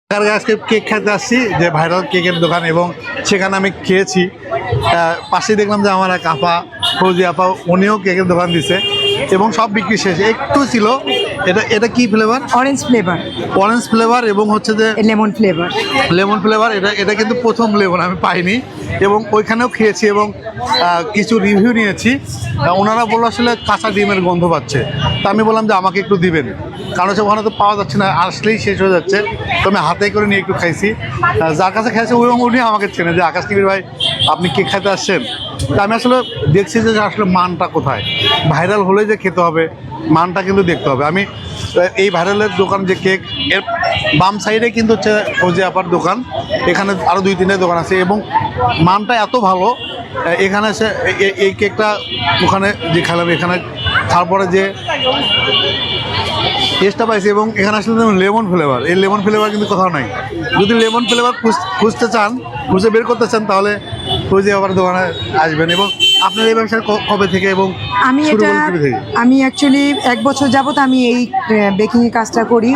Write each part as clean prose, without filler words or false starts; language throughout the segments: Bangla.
আজকে কেক খেতে আসছি, যে ভাইরাল কেকের দোকান, এবং সেখানে আমি খেয়েছি। পাশে দেখলাম যে আমার এক আপা, ফৌজি আপা, উনিও কেকের দোকান দিছে এবং সব বিক্রি শেষ। একটু ছিল, এটা কি flavour? Orange flavour. Orange flavour এবং হচ্ছে যে লেমন ফ্লেভার। Lemon flavour. এটা কিন্তু প্রথম লেমন আমি পাইনি, এবং ওইখানেও খেয়েছি এবং কিছু রিভিউ নিয়েছি। ওনারা বললো আসলে কাঁচা ডিমের গন্ধ পাচ্ছে। তা আমি বললাম যে আমাকে একটু দিবেন, কারণ হচ্ছে ওখানে তো পাওয়া যাচ্ছে না, আসলেই শেষ হয়ে যাচ্ছে। তো আমি হাতে করে নিয়ে একটু খাইছি। যার কাছে খাইছে উনি আমাকে চেনে যে আকাশ টিভির ভাই, আপনি কেক খেতে আসছেন। তা আমি আসলে দেখছি যে আসলে মানটা কোথায়। ভাইরাল হলে যে খেতে হবে, মানটা কিন্তু দেখতে হবে। আমি এই ভাইরালের দোকান যে কেক, এর বাম সাইডে কিন্তু হচ্ছে ফৌজি আপার দোকান। এখানে আরও 2-3টা দোকান আছে এবং মানটা এত ভালো। এখানে এসে এই কেকটা ওখানে যে খেলাম, এখানে তারপরে যে টেস্টটা পাইছি, এবং এখানে আসলে লেমন ফ্লেভার, এই লেমন ফ্লেভার কিন্তু কোথাও নাই। যদি লেমন ফ্লেভার খুঁজতে চান, খুঁজে বের করতে চান, তাহলে ফৌজি আপার দোকানে আসবেন। এবং আপনার এই ব্যবসা কবে থেকে এবং আমি অ্যাকচুয়ালি 1 বছর যাবত আমি এই বেকিংয়ের কাজটা করি।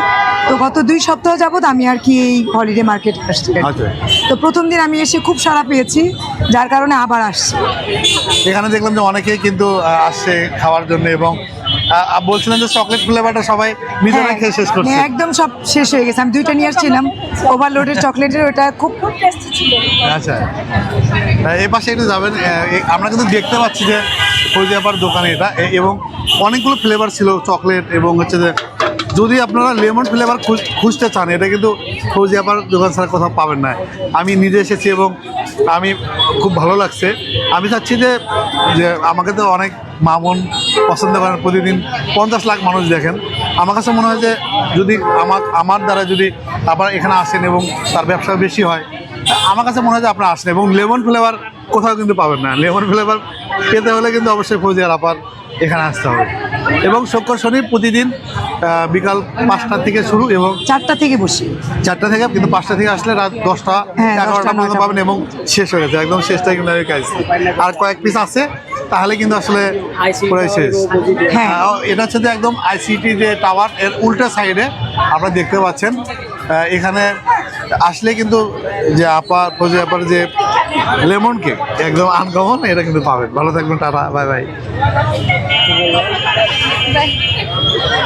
তো গত 2 সপ্তাহ যাবত আমি আর কি এই হলিডে মার্কেট আসছি। আচ্ছা। তো প্রথম দিন আমি এসে খুব সাড়া পেয়েছি, যার কারণে আবার আসছি। এখানে দেখলাম যে অনেকেই কিন্তু আসছে খাওয়ার জন্য, এবং বলছিলেন যে চকলেট ফ্লেভারটা সবাই নিজেরা খেয়ে শেষ করছে। একদম সব শেষ হয়ে গেছে। আমি 2টা নিয়ে আসছিলাম ওভারলোডের চকলেটের, ওটা খুব টেস্টি ছিল। আচ্ছা, এই পাশে একটু যাবেন। আমরা কিন্তু দেখতে পাচ্ছি যে ফৌজি আপার দোকানে এটা, এবং অনেকগুলো ফ্লেভার ছিল চকলেট, এবং হচ্ছে যে যদি আপনারা লেমন ফ্লেভার খুঁজতে চান, এটা কিন্তু ফৌজি আপার দোকান ছাড়া কোথাও পাবেন না। আমি নিজে এসেছি এবং আমি খুব ভালো লাগছে। আমি চাচ্ছি যে আমাকে তো অনেক মা বোন পছন্দ করেন, প্রতিদিন 50 লাখ মানুষ দেখেন। আমার কাছে মনে হয় যে যদি আমার দ্বারা যদি আবার এখানে আসেন এবং তার ব্যবসা বেশি হয়, আমার কাছে মনে হয় যে আপনারা আসেন। এবং লেমন ফ্লেভার কোথাও কিন্তু পাবেন না। লেমন ফ্লেভার পেতে হলে কিন্তু অবশ্যই ফৌজি আপার এখানে আসতে হবে। এবং শুক্র শনি প্রতিদিন বিকাল 5টা থেকে শুরু, এবং 4টা থেকে বসি। 4টা থেকে, কিন্তু 5টা থেকে আসলে রাত 10টা 11টা পর্যন্ত পাবেন, এবং শেষ হয়ে গেছে একদম শেষটাই কিন্তু আমি খাইছি। আর কয়েক পিস আছে, তাহলে কিন্তু আসলে পুরো শেষ। হ্যাঁ, এটা হচ্ছে যে একদম আইসিটি যে টাওয়ার, এর উল্টা সাইডে আপনারা দেখতে পাচ্ছেন। এখানে আসলে কিন্তু যে ফৌজি আপার যে লেমন কেক একদম আনকমন, এটা কিন্তু পাবেন। ভালো থাকবেন, টাটা, বাই বাই।